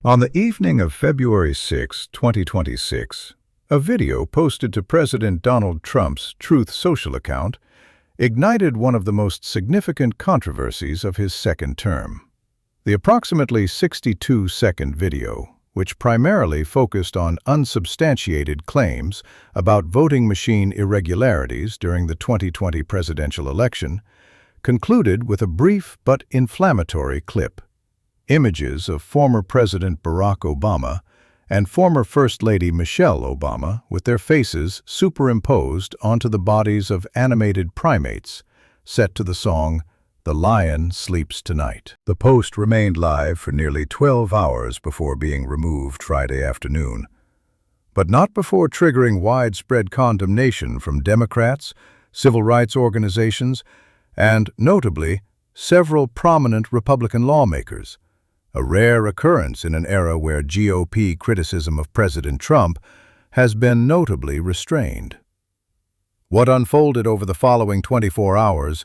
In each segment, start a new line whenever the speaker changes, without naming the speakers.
On the evening of February 6, 2026, a video posted to President Donald Trump's Truth Social account ignited one of the most significant controversies of his second term. The approximately 62-second video, which primarily focused on unsubstantiated claims about voting machine irregularities during the 2020 presidential election, concluded with a brief but inflammatory clip. Images of former President Barack Obama and former First Lady Michelle Obama with their faces superimposed onto the bodies of animated primates, set to the song "The Lion Sleeps Tonight." The post remained live for nearly 12 hours before being removed Friday afternoon, but not before triggering widespread condemnation from Democrats, civil rights organizations, and, notably, several prominent Republican lawmakers, a rare occurrence in an era where GOP criticism of President Trump has been notably restrained. What unfolded over the following 24 hours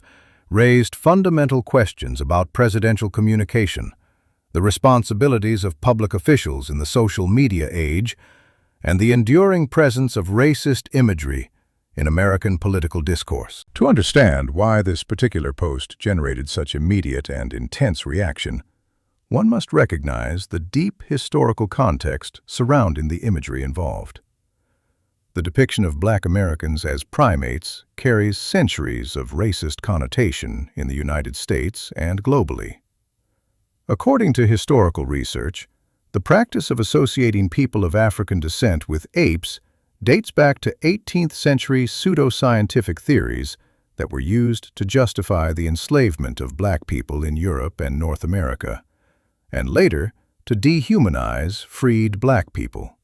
raised fundamental questions about presidential communication, the responsibilities of public officials in the social media age, and the enduring presence of racist imagery in American political discourse. To understand why this particular post generated such immediate and intense reaction, one must recognize the deep historical context surrounding the imagery involved. The depiction of Black Americans as primates carries centuries of racist connotation in the United States and globally. According to historical research, the practice of associating people of African descent with apes dates back to 18th-century pseudoscientific theories that were used to justify the enslavement of Black people in Europe and North America, and later to dehumanize freed Black people.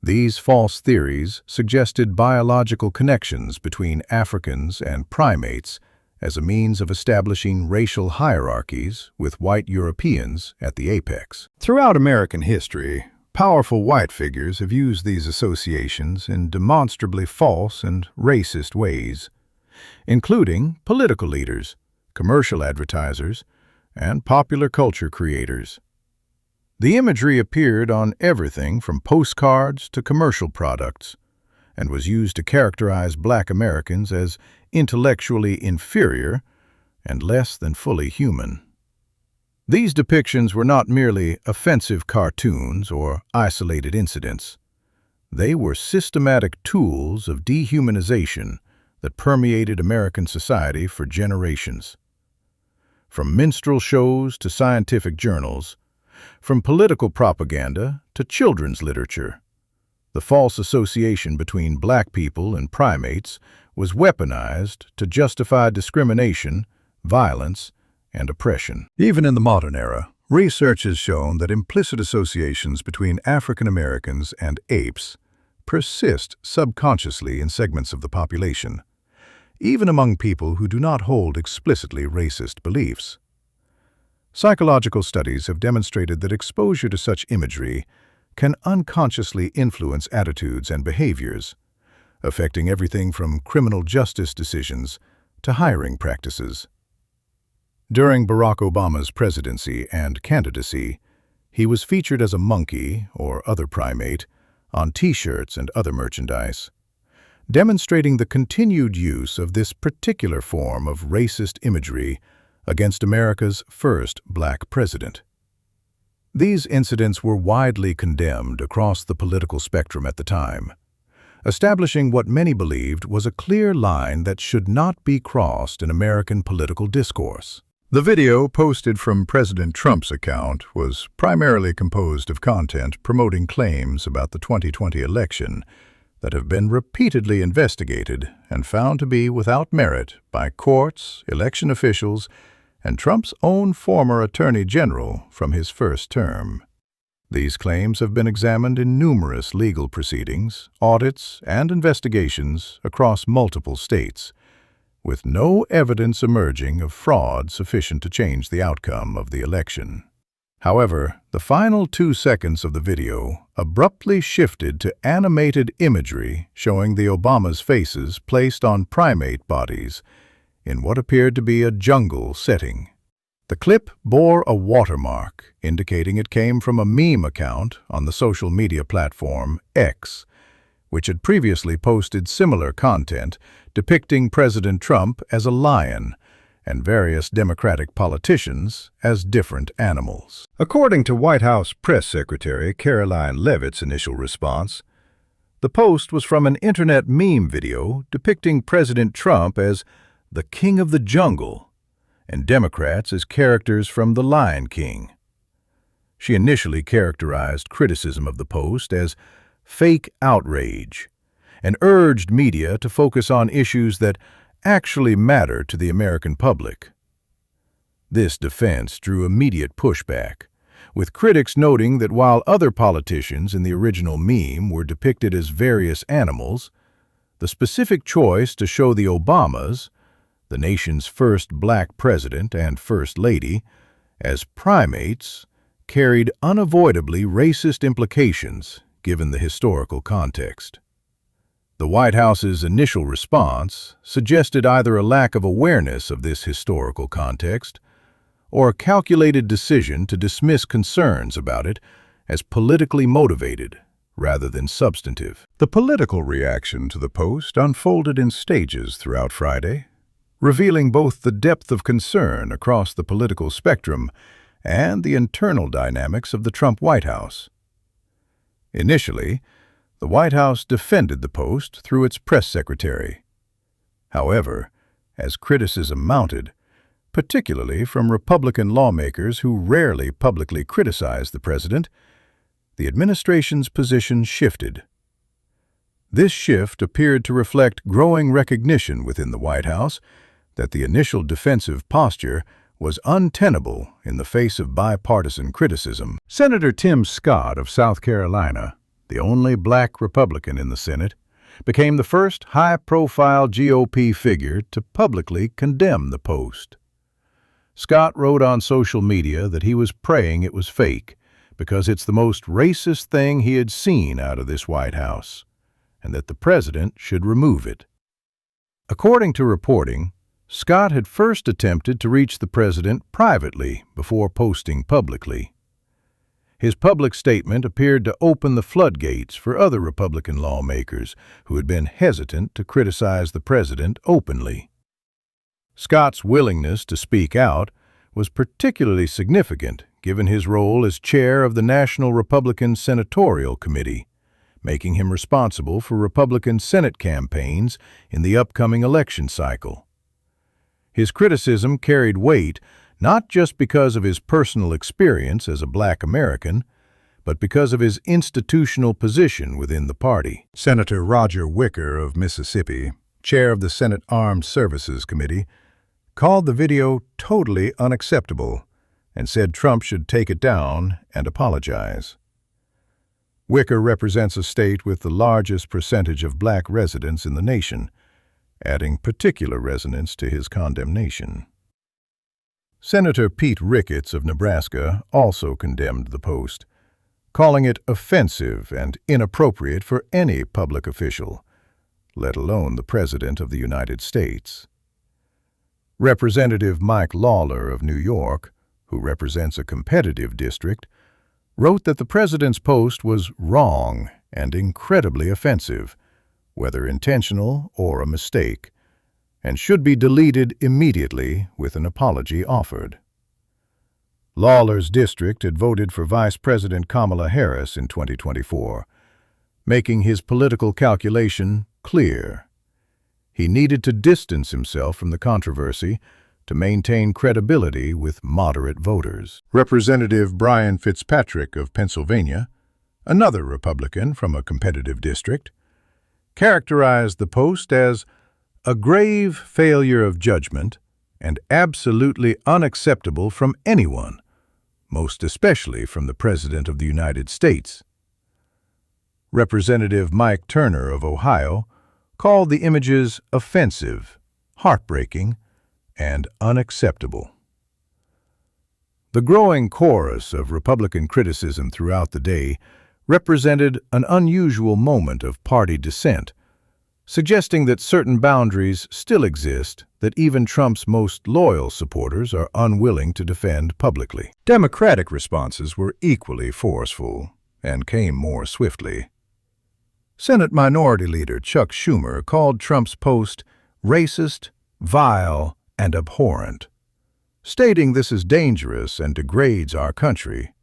These false theories suggested biological connections between Africans and primates as a means of establishing racial hierarchies with white Europeans at the apex. Throughout American history, powerful white figures have used these associations in demonstrably false and racist ways, including political leaders, commercial advertisers, and popular culture creators. The imagery appeared on everything from postcards to commercial products and was used to characterize Black Americans as intellectually inferior and less than fully human. These depictions were not merely offensive cartoons or isolated incidents. They were systematic tools of dehumanization that permeated American society for generations. From minstrel shows to scientific journals, from political propaganda to children's literature, the false association between Black people and primates was weaponized to justify discrimination, violence, and oppression. Even in the modern era, research has shown that implicit associations between African Americans and apes persist subconsciously in segments of the population, even among people who do not hold explicitly racist beliefs. Psychological studies have demonstrated that exposure to such imagery can unconsciously influence attitudes and behaviors, affecting everything from criminal justice decisions to hiring practices. During Barack Obama's presidency and candidacy, he was featured as a monkey or other primate on T-shirts and other merchandise, demonstrating the continued use of this particular form of racist imagery against America's first Black president. These incidents were widely condemned across the political spectrum at the time, establishing what many believed was a clear line that should not be crossed in American political discourse. The video posted from President Trump's account was primarily composed of content promoting claims about the 2020 election that have been repeatedly investigated and found to be without merit by courts, election officials, and Trump's own former Attorney General from his first term. These claims have been examined in numerous legal proceedings, audits, and investigations across multiple states, with no evidence emerging of fraud sufficient to change the outcome of the election. However, the final 2 seconds of the video abruptly shifted to animated imagery showing the Obama's faces placed on primate bodies in what appeared to be a jungle setting. The clip bore a watermark, indicating it came from a meme account on the social media platform X, which had previously posted similar content depicting President Trump as a lion and various Democratic politicians as different animals. According to White House Press Secretary Karoline Leavitt's initial response, the post was from an internet meme video depicting President Trump as the King of the Jungle and Democrats as characters from The Lion King. She initially characterized criticism of the post as fake outrage and urged media to focus on issues that actually matter to the American public. This defense drew immediate pushback, with critics noting that while other politicians in the original meme were depicted as various animals, the specific choice to show the Obamas, the nation's first black president and first lady, as primates carried unavoidably racist implications given the historical context. The White House's initial response suggested either a lack of awareness of this historical context or a calculated decision to dismiss concerns about it as politically motivated rather than substantive. The political reaction to the post unfolded in stages throughout Friday, revealing both the depth of concern across the political spectrum and the internal dynamics of the Trump White House. Initially, the White House defended the post through its press secretary. However, as criticism mounted, particularly from Republican lawmakers who rarely publicly criticize the president, the administration's position shifted. This shift appeared to reflect growing recognition within the White House that the initial defensive posture was untenable in the face of bipartisan criticism. Senator Tim Scott of South Carolina, the only black Republican in the Senate, became the first high-profile GOP figure to publicly condemn the post. Scott wrote on social media that he was praying it was fake because it's the most racist thing he had seen out of this White House, and that the president should remove it. According to reporting, Scott had first attempted to reach the president privately before posting publicly. His public statement appeared to open the floodgates for other Republican lawmakers who had been hesitant to criticize the president openly. Scott's willingness to speak out was particularly significant given his role as chair of the National Republican Senatorial Committee, making him responsible for Republican Senate campaigns in the upcoming election cycle. His criticism carried weight not just because of his personal experience as a black American, but because of his institutional position within the party. Senator Roger Wicker of Mississippi, chair of the Senate Armed Services Committee, called the video totally unacceptable and said Trump should take it down and apologize. Wicker represents a state with the largest percentage of black residents in the nation, adding particular resonance to his condemnation. Senator Pete Ricketts of Nebraska also condemned the post, calling it offensive and inappropriate for any public official, let alone the President of the United States. Representative Mike Lawler of New York, who represents a competitive district, wrote that the president's post was wrong and incredibly offensive, whether intentional or a mistake, and should be deleted immediately with an apology offered. Lawler's district had voted for Vice President Kamala Harris in 2024, making his political calculation clear. He needed to distance himself from the controversy to maintain credibility with moderate voters. Representative Brian Fitzpatrick of Pennsylvania, another Republican from a competitive district, characterized the post as a grave failure of judgment and absolutely unacceptable from anyone, most especially from the President of the United States. Representative Mike Turner of Ohio called the images offensive, heartbreaking, and unacceptable. The growing chorus of Republican criticism throughout the day represented an unusual moment of party dissent, suggesting that certain boundaries still exist that even Trump's most loyal supporters are unwilling to defend publicly. Democratic responses were equally forceful and came more swiftly. Senate Minority Leader Chuck Schumer called Trump's post racist, vile, and abhorrent, stating this is dangerous and degrades our country.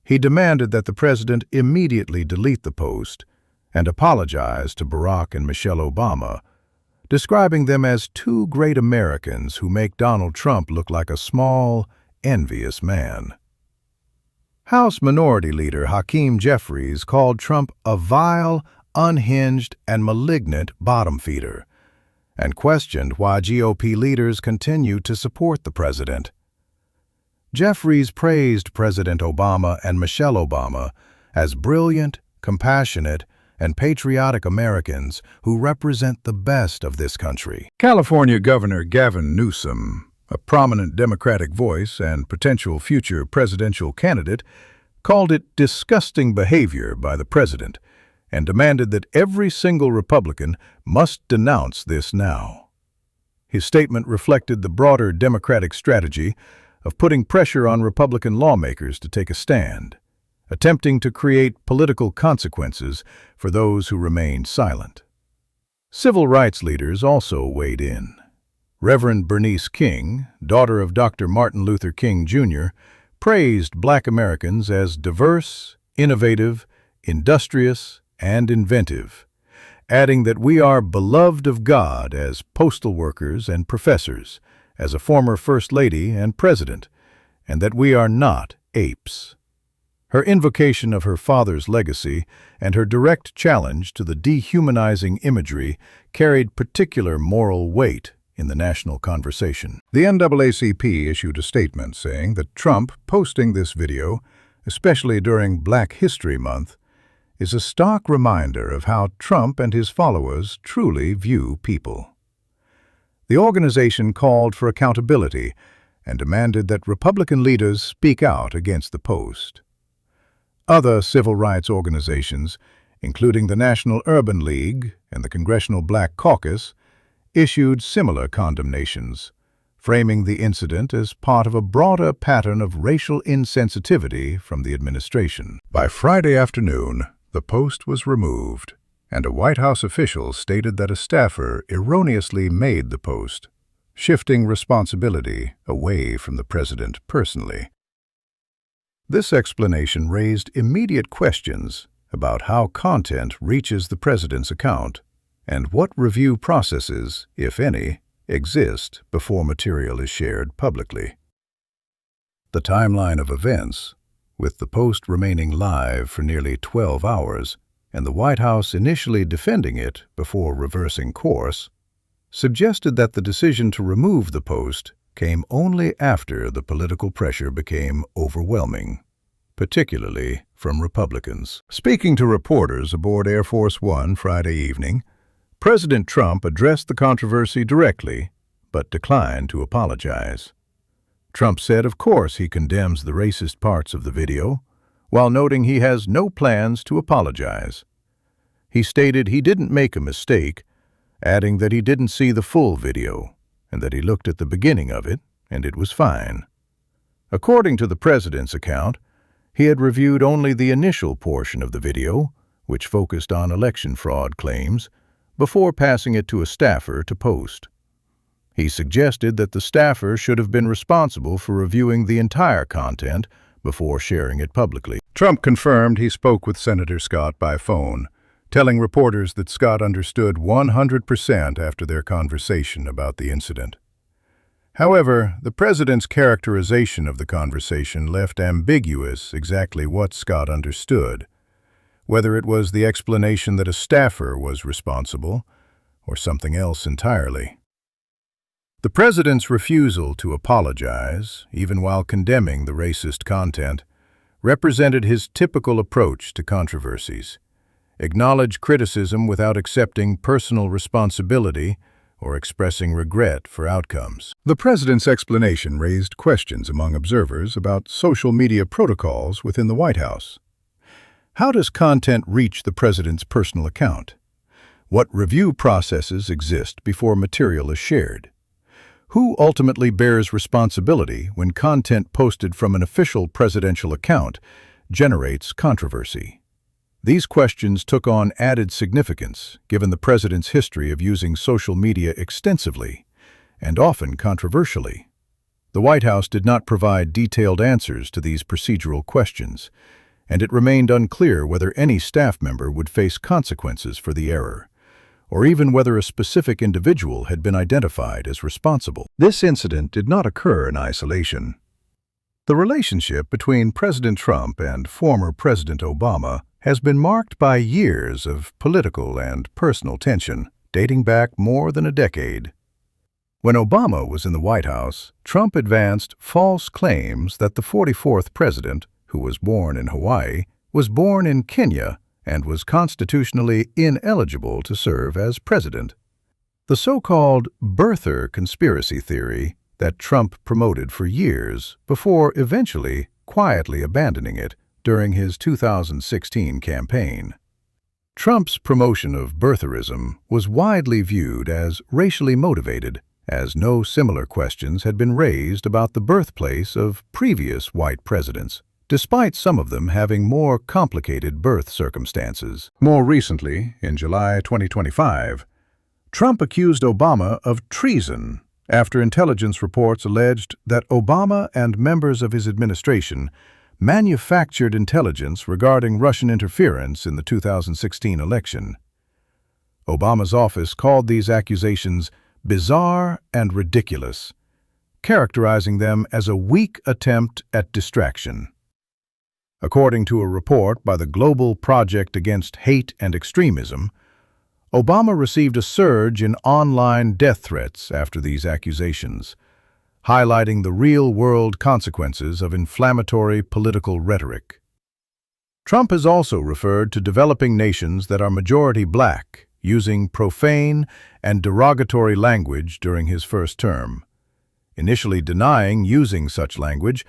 He demanded that the president immediately delete the post and apologize to Barack and Michelle Obama, describing them as two great Americans who make Donald Trump look like a small, envious man. House Minority Leader Hakeem Jeffries called Trump a vile, unhinged, and malignant bottom feeder, and questioned why GOP leaders continue to support the president. Jeffries praised President Obama and Michelle Obama as brilliant, compassionate, and patriotic Americans who represent the best of this country. California Governor Gavin Newsom, a prominent Democratic voice and potential future presidential candidate, called it disgusting behavior by the president and demanded that every single Republican must denounce this now. His statement reflected the broader Democratic strategy of putting pressure on Republican lawmakers to take a stand, attempting to create political consequences for those who remain silent. Civil rights leaders also weighed in. Reverend Bernice King, daughter of Dr. Martin Luther King, Jr., praised Black Americans as diverse, innovative, industrious, and inventive, adding that we are beloved of God as postal workers and professors, as a former First Lady and President, and that we are not apes. Her invocation of her father's legacy and her direct challenge to the dehumanizing imagery carried particular moral weight in the national conversation. The NAACP issued a statement saying that Trump posting this video, especially during Black History Month, is a stark reminder of how Trump and his followers truly view people. The organization called for accountability and demanded that Republican leaders speak out against the post. Other civil rights organizations, including the National Urban League and the Congressional Black Caucus, issued similar condemnations, framing the incident as part of a broader pattern of racial insensitivity from the administration. By Friday afternoon, the post was removed, and a White House official stated that a staffer erroneously made the post, shifting responsibility away from the president personally. This explanation raised immediate questions about how content reaches the president's account and what review processes, if any, exist before material is shared publicly. The timeline of events, with the post remaining live for nearly 12 hours and the White House initially defending it before reversing course, suggested that the decision to remove the post came only after the political pressure became overwhelming, particularly from Republicans. Speaking to reporters aboard Air Force One Friday evening, President Trump addressed the controversy directly, but declined to apologize. Trump said, of course, he condemns the racist parts of the video, while noting he has no plans to apologize. He stated he didn't make a mistake, adding that he didn't see the full video and that he looked at the beginning of it and it was fine. According to the president's account, he had reviewed only the initial portion of the video, which focused on election fraud claims, before passing it to a staffer to post. He suggested that the staffer should have been responsible for reviewing the entire content before sharing it publicly. Trump confirmed he spoke with Senator Scott by phone, telling reporters that Scott understood 100% after their conversation about the incident. However, the president's characterization of the conversation left ambiguous exactly what Scott understood, whether it was the explanation that a staffer was responsible or something else entirely. The president's refusal to apologize, even while condemning the racist content, represented his typical approach to controversies: acknowledge criticism without accepting personal responsibility or expressing regret for outcomes. The president's explanation raised questions among observers about social media protocols within the White House. How does content reach the president's personal account? What review processes exist before material is shared? Who ultimately bears responsibility when content posted from an official presidential account generates controversy? These questions took on added significance given the president's history of using social media extensively and often controversially. The White House did not provide detailed answers to these procedural questions, and it remained unclear whether any staff member would face consequences for the error, or even whether a specific individual had been identified as responsible. This incident did not occur in isolation. The relationship between President Trump and former President Obama has been marked by years of political and personal tension, dating back more than a decade. When Obama was in the White House, Trump advanced false claims that the 44th president, who was born in Hawaii, was born in Kenya and was constitutionally ineligible to serve as president. The so-called birther conspiracy theory that Trump promoted for years before eventually quietly abandoning it during his 2016 campaign. Trump's promotion of birtherism was widely viewed as racially motivated, as no similar questions had been raised about the birthplace of previous white presidents, despite some of them having more complicated birth circumstances. More recently, in July 2025, Trump accused Obama of treason after intelligence reports alleged that Obama and members of his administration manufactured intelligence regarding Russian interference in the 2016 election. Obama's office called these accusations bizarre and ridiculous, characterizing them as a weak attempt at distraction. According to a report by the Global Project Against Hate and Extremism, Obama received a surge in online death threats after these accusations, highlighting the real-world consequences of inflammatory political rhetoric. Trump has also referred to developing nations that are majority black, using profane and derogatory language during his first term, initially denying using such language,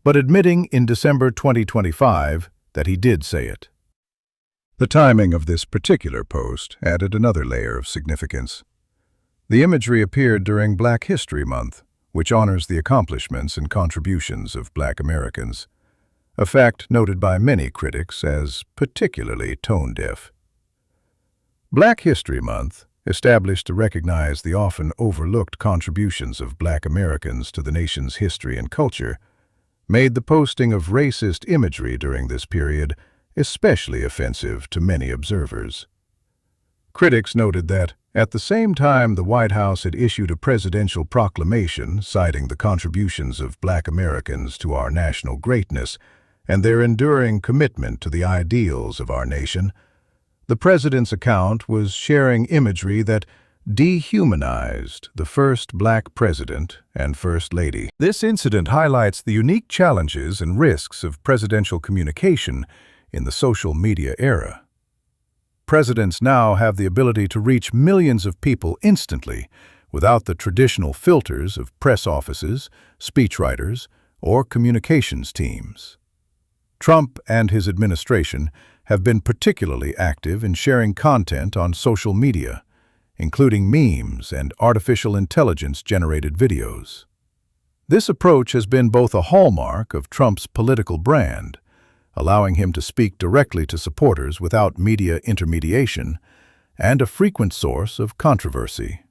but admitting in December 2025 that he did say it. The timing of this particular post added another layer of significance. The imagery appeared during Black History Month, which honors the accomplishments and contributions of Black Americans, a fact noted by many critics as particularly tone-deaf. Black History Month, established to recognize the often overlooked contributions of Black Americans to the nation's history and culture, made the posting of racist imagery during this period especially offensive to many observers. Critics noted that, at the same time the White House had issued a presidential proclamation citing the contributions of Black Americans to our national greatness and their enduring commitment to the ideals of our nation, the president's account was sharing imagery that dehumanized the first Black president and First Lady. This incident highlights the unique challenges and risks of presidential communication in the social media era. Presidents now have the ability to reach millions of people instantly without the traditional filters of press offices, speechwriters, or communications teams. Trump and his administration have been particularly active in sharing content on social media, including memes and artificial intelligence-generated videos. This approach has been both a hallmark of Trump's political brand, allowing him to speak directly to supporters without media intermediation, and a frequent source of controversy.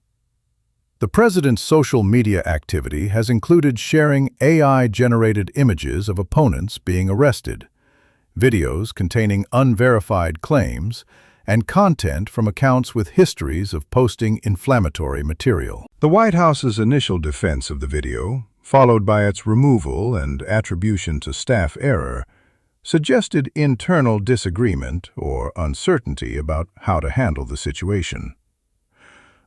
The president's social media activity has included sharing AI-generated images of opponents being arrested, videos containing unverified claims, and content from accounts with histories of posting inflammatory material. The White House's initial defense of the video, followed by its removal and attribution to staff error, suggested internal disagreement or uncertainty about how to handle the situation.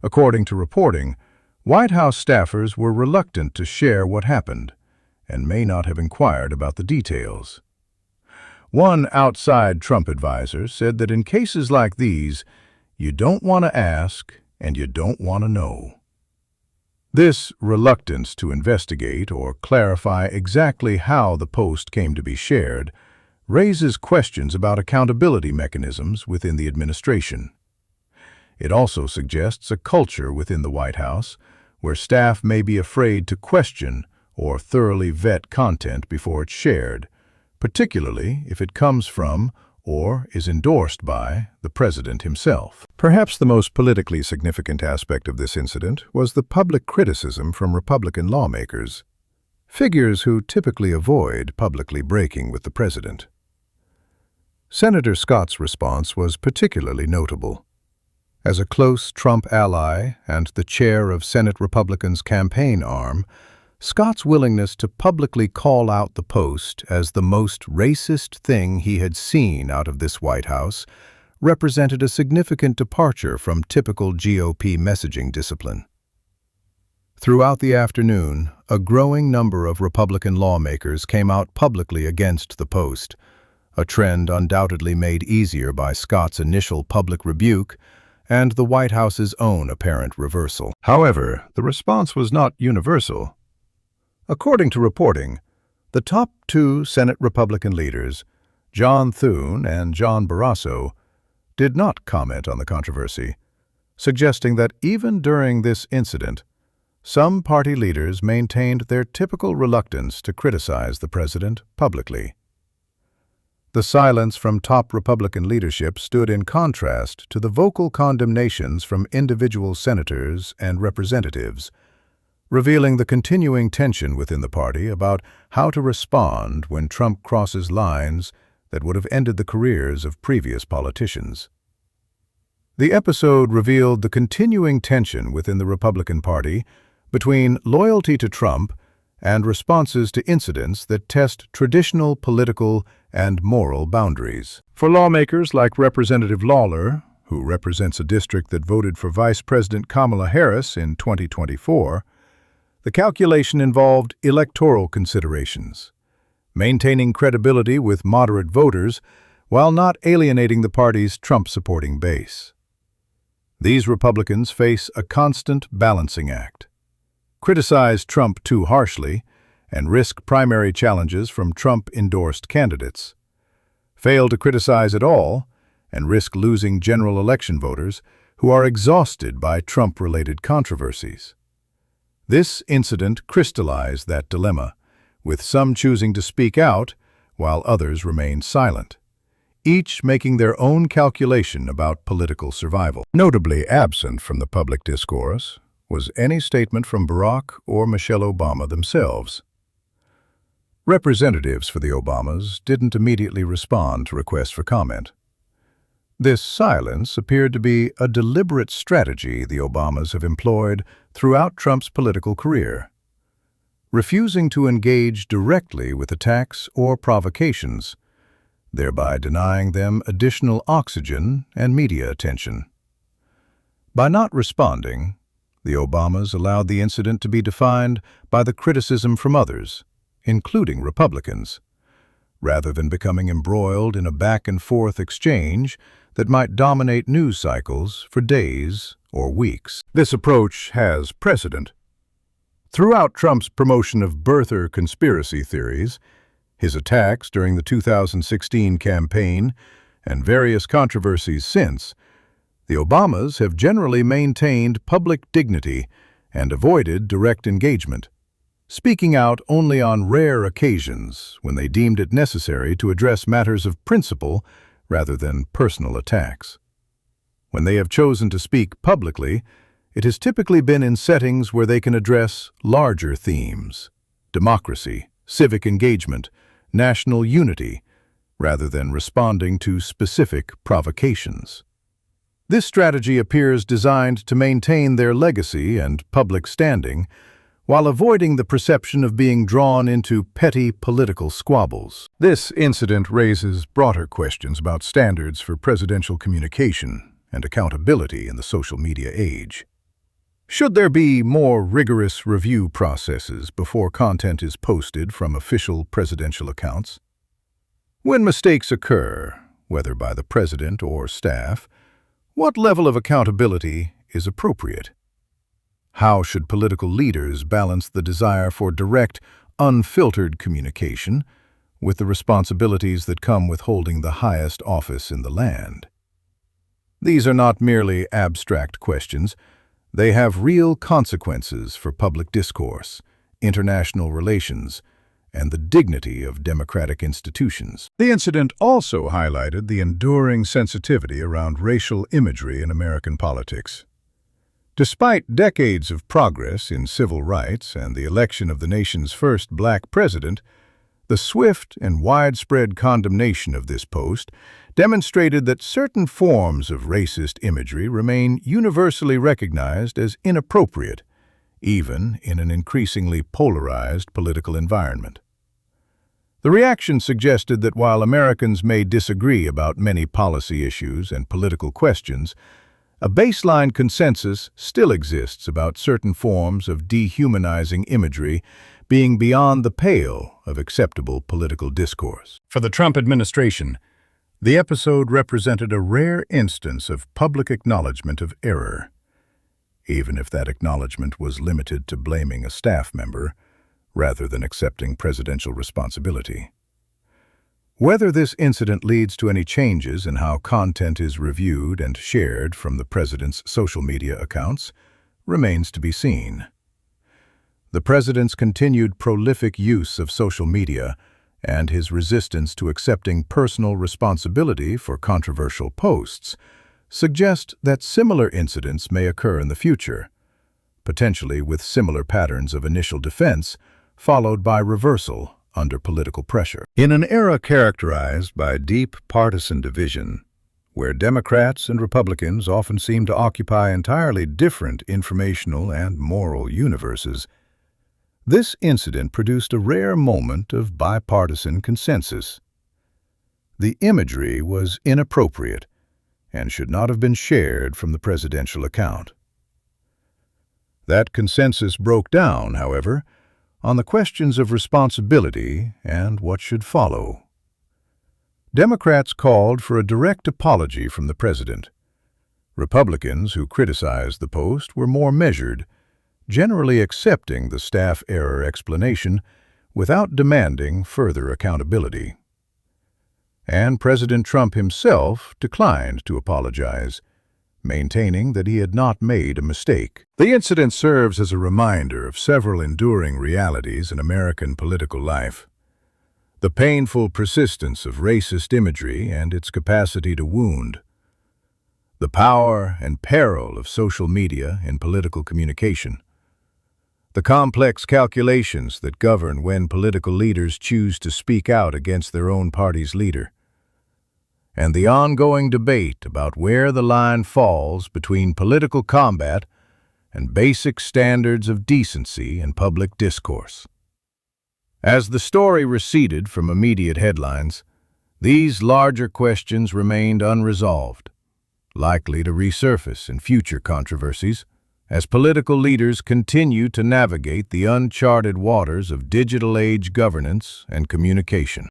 According to reporting, White House staffers were reluctant to share what happened and may not have inquired about the details. One outside Trump advisor said that in cases like these, you don't want to ask and you don't want to know. This reluctance to investigate or clarify exactly how the post came to be shared raises questions about accountability mechanisms within the administration. It also suggests a culture within the White House where staff may be afraid to question or thoroughly vet content before it's shared, particularly if it comes from or is endorsed by the president himself. Perhaps the most politically significant aspect of this incident was the public criticism from Republican lawmakers, figures who typically avoid publicly breaking with the president. Senator Scott's response was particularly notable. As a close Trump ally and the chair of Senate Republicans' campaign arm, Scott's willingness to publicly call out the Post as the most racist thing he had seen out of this White House represented a significant departure from typical GOP messaging discipline. Throughout the afternoon, a growing number of Republican lawmakers came out publicly against the Post, a trend undoubtedly made easier by Scott's initial public rebuke and the White House's own apparent reversal. However, the response was not universal. According to reporting, the top two Senate Republican leaders, John Thune and John Barrasso, did not comment on the controversy, suggesting that even during this incident, some party leaders maintained their typical reluctance to criticize the president publicly. The silence from top Republican leadership stood in contrast to the vocal condemnations from individual senators and representatives, revealing the continuing tension within the party about how to respond when Trump crosses lines that would have ended the careers of previous politicians. The episode revealed the continuing tension within the Republican Party between loyalty to Trump and responses to incidents that test traditional political and moral boundaries. For lawmakers like Representative Lawler, who represents a district that voted for Vice President Kamala Harris in 2024, the calculation involved electoral considerations, maintaining credibility with moderate voters while not alienating the party's Trump-supporting base. These Republicans face a constant balancing act: criticize Trump too harshly and risk primary challenges from Trump-endorsed candidates, fail to criticize at all and risk losing general election voters who are exhausted by Trump-related controversies. This incident crystallized that dilemma, with some choosing to speak out while others remained silent, each making their own calculation about political survival. Notably absent from the public discourse was any statement from Barack or Michelle Obama themselves. Representatives for the Obamas didn't immediately respond to requests for comment. This silence appeared to be a deliberate strategy the Obamas have employed throughout Trump's political career, refusing to engage directly with attacks or provocations, thereby denying them additional oxygen and media attention. By not responding, the Obamas allowed the incident to be defined by the criticism from others, including Republicans, rather than becoming embroiled in a back-and-forth exchange that might dominate news cycles for days or weeks. This approach has precedent. Throughout Trump's promotion of birther conspiracy theories, his attacks during the 2016 campaign, and various controversies since, the Obamas have generally maintained public dignity and avoided direct engagement, speaking out only on rare occasions when they deemed it necessary to address matters of principle rather than personal attacks. When they have chosen to speak publicly, it has typically been in settings where they can address larger themes: democracy, civic engagement, national unity, rather than responding to specific provocations. This strategy appears designed to maintain their legacy and public standing, while avoiding the perception of being drawn into petty political squabbles. This incident raises broader questions about standards for presidential communication and accountability in the social media age. Should there be more rigorous review processes before content is posted from official presidential accounts? When mistakes occur, whether by the president or staff, what level of accountability is appropriate? How should political leaders balance the desire for direct, unfiltered communication with the responsibilities that come with holding the highest office in the land? These are not merely abstract questions. They have real consequences for public discourse, international relations, and the dignity of democratic institutions. The incident also highlighted the enduring sensitivity around racial imagery in American politics. Despite decades of progress in civil rights and the election of the nation's first black president, the swift and widespread condemnation of this post demonstrated that certain forms of racist imagery remain universally recognized as inappropriate, even in an increasingly polarized political environment. The reaction suggested that while Americans may disagree about many policy issues and political questions, a baseline consensus still exists about certain forms of dehumanizing imagery being beyond the pale of acceptable political discourse. For the Trump administration, the episode represented a rare instance of public acknowledgement of error, even if that acknowledgement was limited to blaming a staff member rather than accepting presidential responsibility. Whether this incident leads to any changes in how content is reviewed and shared from the president's social media accounts remains to be seen. The president's continued prolific use of social media and his resistance to accepting personal responsibility for controversial posts suggest that similar incidents may occur in the future, potentially with similar patterns of initial defense followed by reversal under political pressure. In an era characterized by deep partisan division, where Democrats and Republicans often seem to occupy entirely different informational and moral universes, this incident produced a rare moment of bipartisan consensus. The imagery was inappropriate and should not have been shared from the presidential account. That consensus broke down, however, on the questions of responsibility and what should follow. Democrats called for a direct apology from the president. Republicans who criticized the post were more measured, generally accepting the staff error explanation without demanding further accountability. And President Trump himself declined to apologize, maintaining that he had not made a mistake. The incident serves as a reminder of several enduring realities in American political life. The painful persistence of racist imagery and its capacity to wound. The power and peril of social media in political communication. The complex calculations that govern when political leaders choose to speak out against their own party's leader. And the ongoing debate about where the line falls between political combat and basic standards of decency in public discourse. As the story receded from immediate headlines, these larger questions remained unresolved, likely to resurface in future controversies as political leaders continue to navigate the uncharted waters of digital age governance and communication.